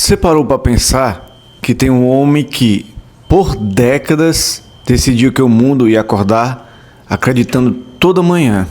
Você parou para pensar que tem um homem que, por décadas, decidiu que o mundo ia acordar acreditando toda manhã?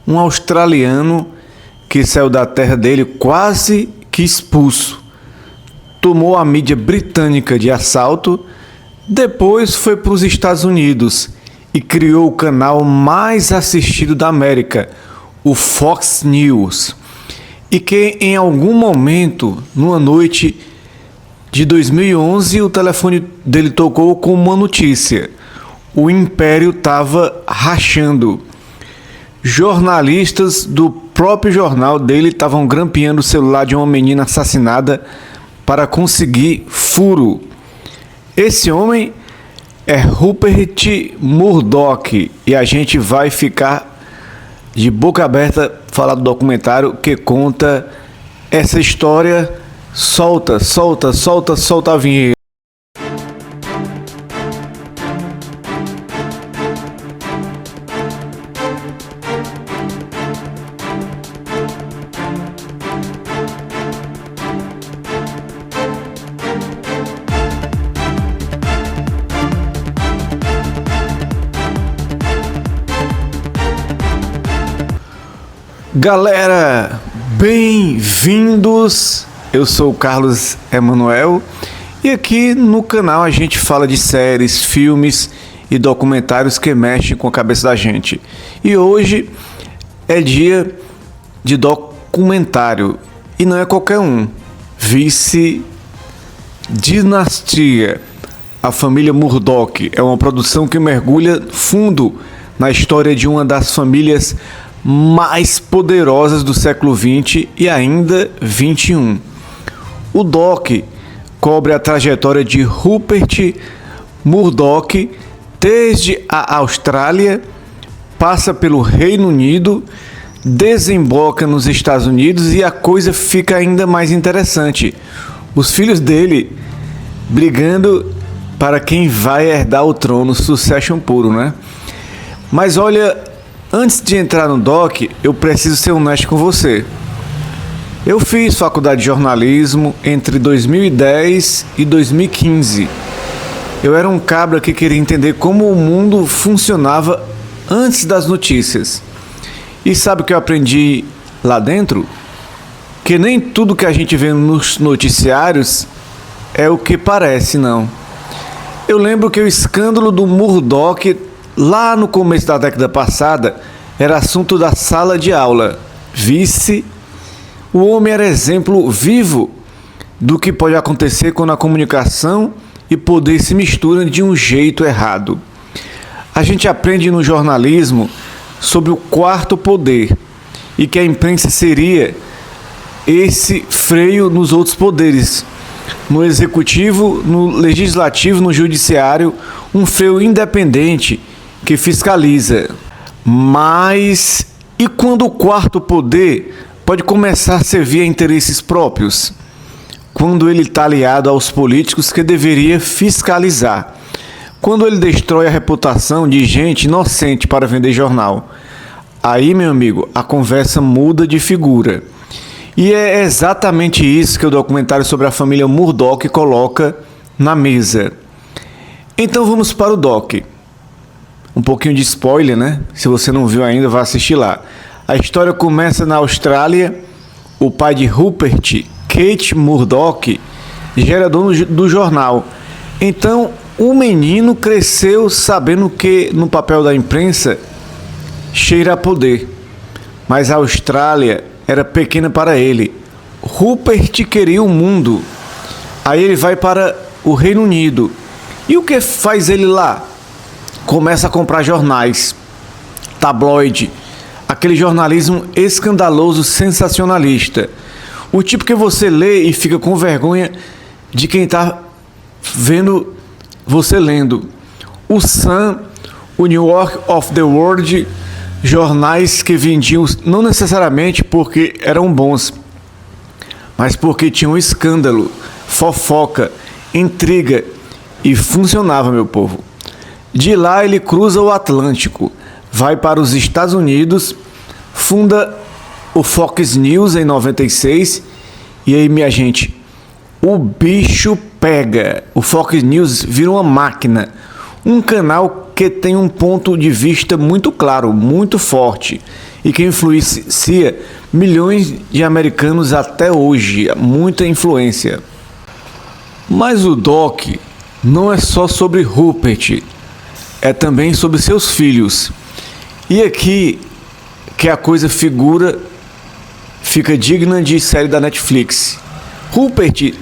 Um australiano que saiu da terra dele quase que expulso. Tomou a mídia britânica de assalto, depois foi para os Estados Unidos e criou o canal mais assistido da América, o Fox News. E que em algum momento, numa noite de 2011, o telefone dele tocou com uma notícia: o império estava rachando. Jornalistas do próprio jornal dele estavam grampeando o celular de uma menina assassinada para conseguir furo. Esse homem é Rupert Murdoch e a gente vai ficar de boca aberta falar do documentário que conta essa história. Solta a vinheta. Galera, bem-vindos! Eu sou o Carlos Emanuel e aqui no canal a gente fala de séries, filmes e documentários que mexem com a cabeça da gente. E hoje é dia de documentário e não é qualquer um. Vice Dinastia, a família Murdoch, é uma produção que mergulha fundo na história de uma das famílias mais poderosas do século XX e ainda XXI. O doc cobre a trajetória de Rupert Murdoch desde a Austrália, passa pelo Reino Unido, desemboca nos Estados Unidos e a coisa fica ainda mais interessante. Os filhos dele brigando para quem vai herdar o trono, succession puro, né? Mas olha, antes de entrar no doc, eu preciso ser honesto com você. Eu fiz faculdade de jornalismo entre 2010 e 2015. Eu era um cabra que queria entender como o mundo funcionava antes das notícias. E sabe o que eu aprendi lá dentro? Que nem tudo que a gente vê nos noticiários é o que parece, não. Eu lembro que o escândalo do Murdoch, lá no começo da década passada, era assunto da sala de aula. O homem era exemplo vivo do que pode acontecer quando a comunicação e poder se misturam de um jeito errado. A gente aprende no jornalismo sobre o quarto poder e que a imprensa seria esse freio nos outros poderes, no executivo, no legislativo, no judiciário, um freio independente que fiscaliza. Mas e quando o quarto poder pode começar a servir a interesses próprios? Quando ele está aliado aos políticos que deveria fiscalizar. Quando ele destrói a reputação de gente inocente para vender jornal. Aí, meu amigo, a conversa muda de figura. E é exatamente isso que o documentário sobre a família Murdoch coloca na mesa. Então vamos para o doc. Um pouquinho de spoiler, né? Se você não viu ainda, vá assistir lá. A história começa na Austrália. O pai de Rupert, Kate Murdoch, já era dono do jornal. Então, o menino cresceu sabendo que no papel da imprensa cheira a poder. Mas a Austrália era pequena para ele. Rupert queria o mundo. Aí ele vai para o Reino Unido. E o que faz ele lá? Começa a comprar jornais, tabloide, aquele jornalismo escandaloso, sensacionalista. O tipo que você lê e fica com vergonha de quem está vendo você lendo. O Sun, o New York of the World, jornais que vendiam não necessariamente porque eram bons, mas porque tinham escândalo, fofoca, intriga e funcionava, meu povo. De lá ele cruza o Atlântico, vai para os Estados Unidos, funda o Fox News em 96. E aí, minha gente, o bicho pega. O Fox News vira uma máquina. Um canal que tem um ponto de vista muito claro, muito forte e que influencia milhões de americanos até hoje. Muita influência. Mas o doc não é só sobre Rupert, é também sobre seus filhos. E aqui que a coisa fica digna de série da Netflix. Rupert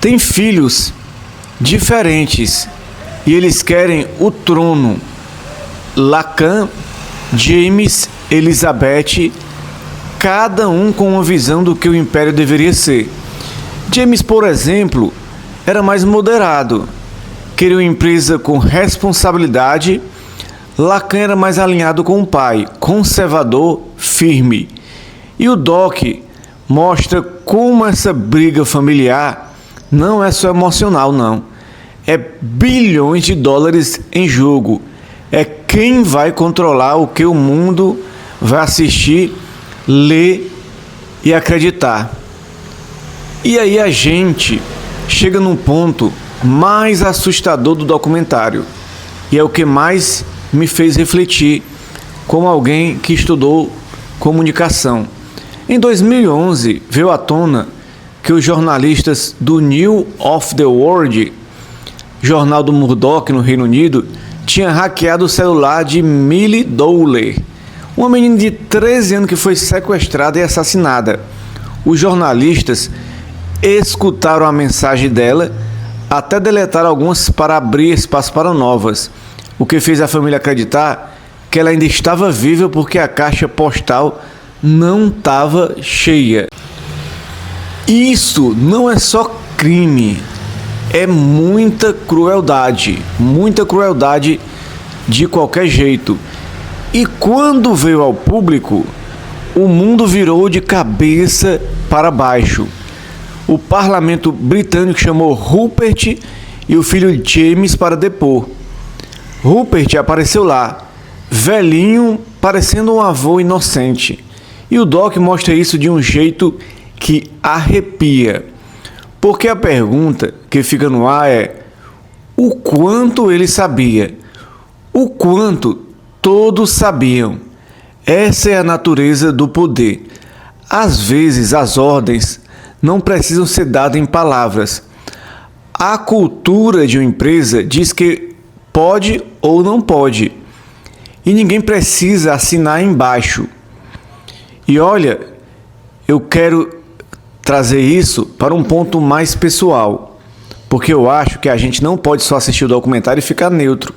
tem filhos diferentes e eles querem o trono. Lacan, James, Elizabeth, cada um com uma visão do que o império deveria ser. James, por exemplo, era mais moderado, queria uma empresa com responsabilidade. Lacan era mais alinhado com o pai, conservador, firme. E o doc mostra como essa briga familiar não é só emocional, não. É bilhões de dólares em jogo. É quem vai controlar o que o mundo vai assistir, ler e acreditar. E aí a gente chega num ponto mais assustador do documentário. E é o que mais me fez refletir como alguém que estudou comunicação. Em 2011, veio à tona que os jornalistas do News of the World, jornal do Murdoch no Reino Unido, tinham hackeado o celular de Millie Dowler, uma menina de 13 anos que foi sequestrada e assassinada. Os jornalistas escutaram a mensagem dela, até deletaram algumas para abrir espaço para novas, o que fez a família acreditar que ela ainda estava viva porque a caixa postal não estava cheia. Isso não é só crime, é muita crueldade de qualquer jeito. E quando veio ao público, o mundo virou de cabeça para baixo. O parlamento britânico chamou Rupert e o filho James para depor. Rupert apareceu lá, velhinho, parecendo um avô inocente. E o doc mostra isso de um jeito que arrepia. Porque a pergunta que fica no ar é: o quanto ele sabia? O quanto todos sabiam? Essa é a natureza do poder. Às vezes as ordens não precisam ser dadas em palavras. A cultura de uma empresa diz que pode ou não pode. E ninguém precisa assinar embaixo. E olha, eu quero trazer isso para um ponto mais pessoal, porque eu acho que a gente não pode só assistir o documentário e ficar neutro.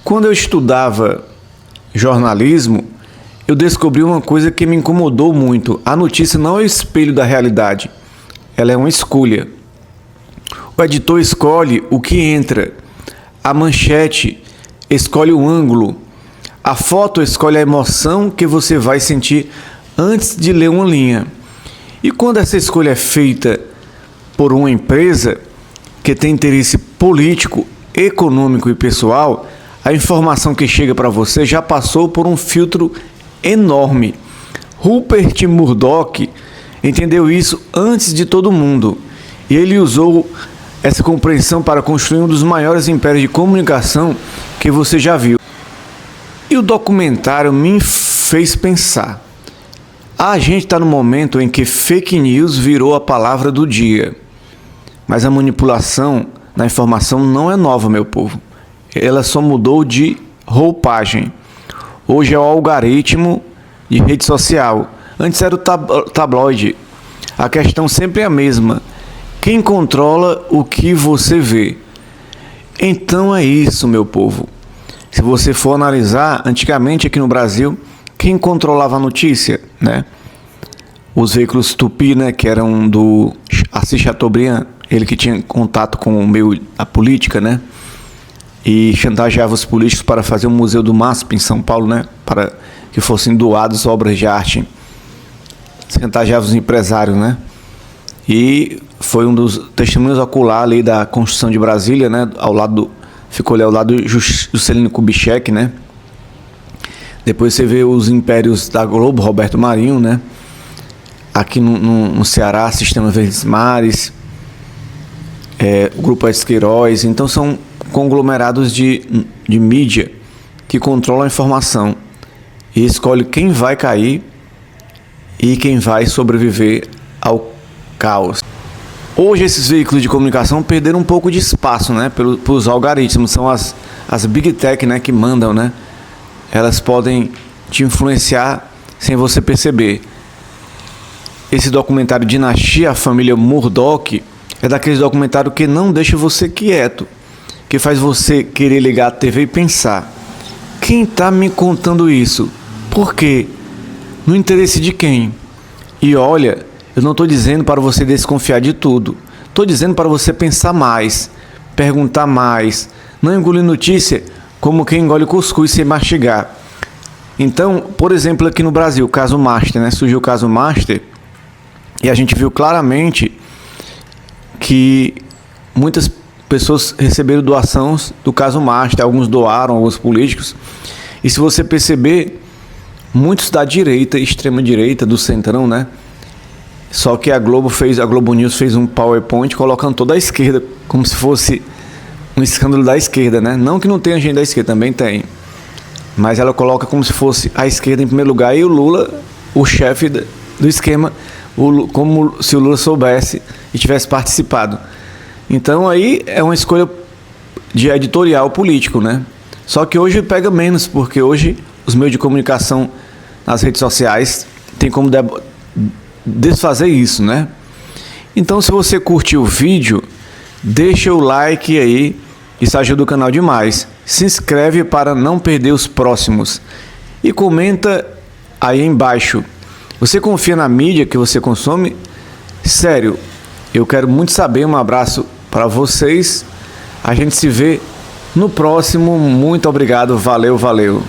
Quando eu estudava jornalismo, eu descobri uma coisa que me incomodou muito. A notícia não é o espelho da realidade, ela é uma escolha. O editor escolhe o que entra, a manchete escolhe o ângulo, a foto escolhe a emoção que você vai sentir antes de ler uma linha. E quando essa escolha é feita por uma empresa que tem interesse político, econômico e pessoal, a informação que chega para você já passou por um filtro enorme. Rupert Murdoch entendeu isso antes de todo mundo e ele usou essa compreensão para construir um dos maiores impérios de comunicação que você já viu. E o documentário me fez pensar. A gente está no momento em que fake news virou a palavra do dia. Mas a manipulação na informação não é nova, meu povo. Ela só mudou de roupagem. Hoje é o algoritmo de rede social. Antes era o tabloide. A questão sempre é a mesma. Quem controla o que você vê? Então é isso, meu povo. Se você for analisar, antigamente aqui no Brasil, quem controlava a notícia, né? Os veículos Tupi, né, que eram do Assis Chateaubriand, ele que tinha contato com o meio da política, né? E chantageava os políticos para fazer um museu do MASP em São Paulo, né? Para que fossem doadas obras de arte. Chantageava os empresários, né? E foi um dos testemunhos ocular ali da Constituição de Brasília, né? Ficou ali ao lado do Juscelino Kubitschek, né? Depois você vê os impérios da Globo, Roberto Marinho, né? Aqui no Ceará, Sistema Verdes Mares. o Grupo Aécio Queiroz. Então são conglomerados de mídia que controlam a informação e escolhe quem vai cair e quem vai sobreviver ao caos. Hoje esses veículos de comunicação perderam um pouco de espaço, né, pelos algoritmos. São as Big Tech, né, que mandam, né? Elas podem te influenciar sem você perceber. Esse documentário Dinastia, a família Murdoch, é daqueles documentários que não deixa você quieto, que faz você querer ligar a TV e pensar: quem está me contando isso? Por quê? No interesse de quem? E olha, eu não estou dizendo para você desconfiar de tudo. Estou dizendo para você pensar mais, perguntar mais, não engolir notícia como quem engole cuscuz sem mastigar. Então, por exemplo, aqui no Brasil, o caso Master, né? Surgiu o caso Master e a gente viu claramente que muitas pessoas receberam doações do caso Master, alguns doaram, alguns políticos. E se você perceber, muitos da direita, extrema direita, do centrão, né? Só que a Globo News fez um PowerPoint colocando toda a esquerda, como se fosse um escândalo da esquerda, né? Não que não tenha gente da esquerda, também tem. Mas ela coloca como se fosse a esquerda em primeiro lugar e o Lula, o chefe do esquema, como se o Lula soubesse e tivesse participado. Então aí é uma escolha de editorial político, né? Só que hoje pega menos, porque hoje os meios de comunicação nas redes sociais têm como desfazer isso, né? Então, se você curtiu o vídeo, deixa o like aí, isso ajuda o canal demais. Se inscreve para não perder os próximos e comenta aí embaixo: você confia na mídia que você consome? Sério, eu quero muito saber. Um abraço para vocês, a gente se vê no próximo. Muito obrigado, valeu.